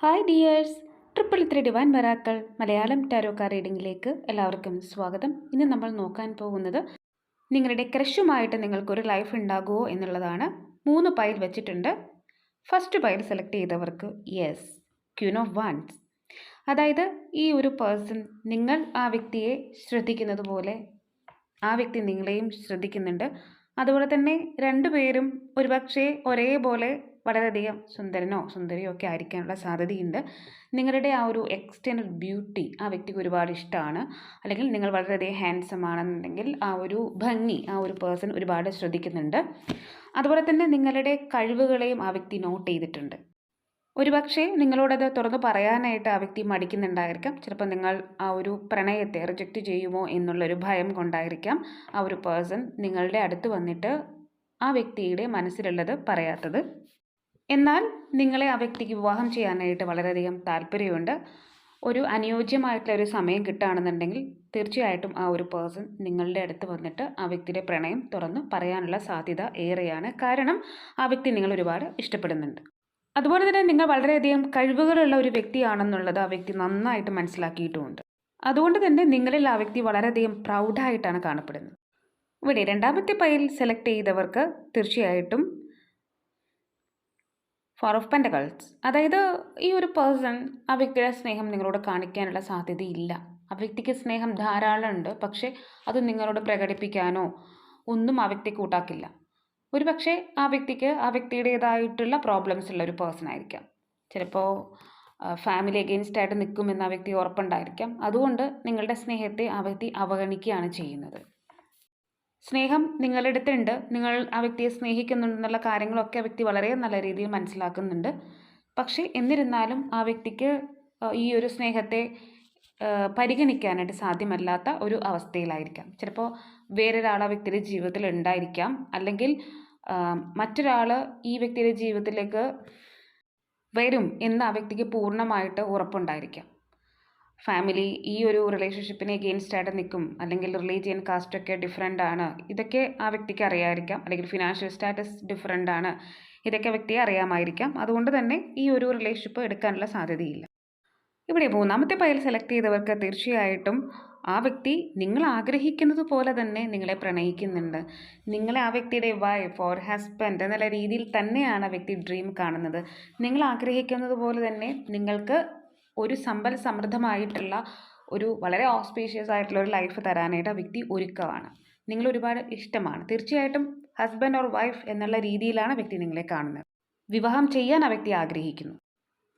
Hi dears, triple three divine miracles Malayalam tarot card റീഡിങ്ങിലേക്ക് എല്ലാവർക്കും സ്വാഗതം. ഇന്ന് നമ്മൾ നോക്കാൻ പോകുന്നത് നിങ്ങളുടെ ക്രഷുമായിട്ട് നിങ്ങൾക്കൊരു ലൈഫ് ഉണ്ടാകുമോ എന്നുള്ളതാണ്. 3 പൈൽ വെച്ചിട്ടുണ്ട്. ഫസ്റ്റ് പൈൽ സെലക്ട് ചെയ്തവർക്ക് യെസ്, ക്വീൻ ഓഫ് വാൻഡ്സ്. അതായത് ഈ ഒരു പേഴ്സൺ നിങ്ങൾ ആ വ്യക്തിയെ ശ്രദ്ധിക്കുന്നത് പോലെ ആ വ്യക്തി നിങ്ങളെയും ശ്രദ്ധിക്കുന്നുണ്ട്. അതുപോലെ തന്നെ രണ്ടുപേരും ഒരുപക്ഷെ ഒരേപോലെ വളരെയധികം സുന്ദരനോ സുന്ദരിയോ ഒക്കെ ആയിരിക്കാനുള്ള സാധ്യതയുണ്ട്. നിങ്ങളുടെ ആ ഒരു എക്സ്റ്റേണൽ ബ്യൂട്ടി ആ വ്യക്തിക്ക് ഒരുപാട് ഇഷ്ടമാണ്, അല്ലെങ്കിൽ നിങ്ങൾ വളരെയധികം ഹാൻസം ആണെന്നുണ്ടെങ്കിൽ ആ ഒരു ഭംഗി ആ ഒരു പേഴ്സൺ ഒരുപാട് ശ്രദ്ധിക്കുന്നുണ്ട്. അതുപോലെ തന്നെ നിങ്ങളുടെ കഴിവുകളെയും ആ വ്യക്തി നോട്ട് ചെയ്തിട്ടുണ്ട്. ഒരുപക്ഷെ നിങ്ങളോടത് തുറന്ന് പറയാനായിട്ട് ആ വ്യക്തി മടിക്കുന്നുണ്ടായിരിക്കാം. ചിലപ്പോൾ നിങ്ങൾ ആ ഒരു പ്രണയത്തെ റിജക്റ്റ് ചെയ്യുമോ എന്നുള്ളൊരു ഭയം കൊണ്ടായിരിക്കാം ആ ഒരു പേഴ്സൺ നിങ്ങളുടെ അടുത്ത് വന്നിട്ട് ആ വ്യക്തിയുടെ മനസ്സിലുള്ളത് പറയാത്തത്. എന്നാൽ നിങ്ങളെ ആ വ്യക്തിക്ക് വിവാഹം ചെയ്യാനായിട്ട് വളരെയധികം താല്പര്യമുണ്ട്. ഒരു അനുയോജ്യമായിട്ടുള്ള ഒരു സമയം കിട്ടുകയാണെന്നുണ്ടെങ്കിൽ തീർച്ചയായിട്ടും ആ ഒരു പേഴ്സൺ നിങ്ങളുടെ അടുത്ത് വന്നിട്ട് ആ വ്യക്തിയുടെ പ്രണയം തുറന്ന് പറയാനുള്ള സാധ്യത ഏറെയാണ്. കാരണം ആ വ്യക്തി നിങ്ങൾ ഒരുപാട് ഇഷ്ടപ്പെടുന്നുണ്ട്. അതുപോലെ തന്നെ നിങ്ങൾ വളരെയധികം കഴിവുകളുള്ള ഒരു വ്യക്തിയാണെന്നുള്ളത് ആ വ്യക്തി നന്നായിട്ട് മനസ്സിലാക്കിയിട്ടുമുണ്ട്. അതുകൊണ്ട് തന്നെ നിങ്ങളിൽ ആ വ്യക്തി വളരെയധികം പ്രൗഡായിട്ടാണ് കാണപ്പെടുന്നത്. ഇവിടെ രണ്ടാമത്തെ പൈൽ സെലക്ട് ചെയ്തവർക്ക് തീർച്ചയായിട്ടും 4 ഓഫ് പെൻറ്റക്കിൾസ്. അതായത് ഈ ഒരു പേഴ്സൺ ആ വ്യക്തിയുടെ സ്നേഹം നിങ്ങളോട് കാണിക്കാനുള്ള സാധ്യതയില്ല. ആ വ്യക്തിക്ക് സ്നേഹം ധാരാളം ഉണ്ട്, പക്ഷേ അത് നിങ്ങളോട് പ്രകടിപ്പിക്കാനോ ഒന്നും ആ വ്യക്തി കൂട്ടാക്കില്ല. ഒരു പക്ഷേ ആ വ്യക്തിക്ക് ആ വ്യക്തിയുടേതായിട്ടുള്ള പ്രോബ്ലംസ് ഉള്ള ഒരു പേഴ്സൺ ആയിരിക്കാം. ചിലപ്പോൾ ഫാമിലി എഗെയിൻസ്റ്റ് ആയിട്ട് നിൽക്കുമെന്ന് ആ വ്യക്തി ഉറപ്പുണ്ടായിരിക്കാം. അതുകൊണ്ട് നിങ്ങളുടെ സ്നേഹത്തെ ആ വ്യക്തി അവഗണിക്കുകയാണ് ചെയ്യുന്നത്. സ്നേഹം നിങ്ങളുടെ അടുത്തുണ്ട്, നിങ്ങൾ ആ വ്യക്തിയെ സ്നേഹിക്കുന്നുണ്ടെന്നുള്ള കാര്യങ്ങളൊക്കെ ആ വ്യക്തി വളരെ നല്ല രീതിയിൽ മനസ്സിലാക്കുന്നുണ്ട്. പക്ഷേ എന്നിരുന്നാലും ആ വ്യക്തിക്ക് ഈ ഒരു സ്നേഹത്തെ പരിഗണിക്കാനായിട്ട് സാധ്യമല്ലാത്ത ഒരു അവസ്ഥയിലായിരിക്കാം. ചിലപ്പോൾ വേറൊരാൾ ആ വ്യക്തിയുടെ ജീവിതത്തിൽ ഉണ്ടായിരിക്കാം, അല്ലെങ്കിൽ മറ്റൊരാൾ ഈ വ്യക്തിയുടെ ജീവിതത്തിലേക്ക് വരും എന്ന് ആ വ്യക്തിക്ക് പൂർണ്ണമായിട്ട് ഉറപ്പുണ്ടായിരിക്കാം. ഫാമിലി ഈ ഒരു റിലേഷൻഷിപ്പിനെ എഗെയിൻസ്റ്റ് ആയിട്ട് നിൽക്കും, അല്ലെങ്കിൽ റിലീജിയൻ കാസ്റ്റൊക്കെ ഡിഫറെൻ്റ് ആണ്, ഇതൊക്കെ ആ വ്യക്തിക്ക് അറിയാമായിരിക്കാം. അല്ലെങ്കിൽ ഫിനാൻഷ്യൽ സ്റ്റാറ്റസ് ഡിഫറെൻ്റ് ആണ്, ഇതൊക്കെ വ്യക്തിയെ അറിയാമായിരിക്കാം. അതുകൊണ്ട് തന്നെ ഈ ഒരു റിലേഷൻഷിപ്പ് എടുക്കാനുള്ള സാധ്യതയില്ല. ഇവിടെ മൂന്നാമത്തെ പൈൽ സെലക്ട് ചെയ്തവർക്ക് തീർച്ചയായിട്ടും ആ വ്യക്തി നിങ്ങൾ ആഗ്രഹിക്കുന്നത് പോലെ തന്നെ നിങ്ങളെ പ്രണയിക്കുന്നുണ്ട്. നിങ്ങളെ ആ വ്യക്തിയുടെ വൈഫ് ഓർ ഹസ്ബൻഡ് എന്നുള്ള രീതിയിൽ തന്നെയാണ് ആ വ്യക്തി ഡ്രീം കാണുന്നത്. നിങ്ങൾ ആഗ്രഹിക്കുന്നത് പോലെ തന്നെ നിങ്ങൾക്ക് ഒരു സമ്പൽ സമൃദ്ധമായിട്ടുള്ള ഒരു വളരെ ഓസ്പീഷ്യസ് ആയിട്ടുള്ള ഒരു ലൈഫ് തരാനായിട്ട് ആ വ്യക്തി ഒരുക്കമാണ്. നിങ്ങൾ ഒരുപാട് ഇഷ്ടമാണ്. തീർച്ചയായിട്ടും ഹസ്ബൻഡ് ഓർ വൈഫ് എന്നുള്ള രീതിയിലാണ് വ്യക്തി നിങ്ങളെ കാണുന്നത്. വിവാഹം ചെയ്യാൻ ആ വ്യക്തി ആഗ്രഹിക്കുന്നു.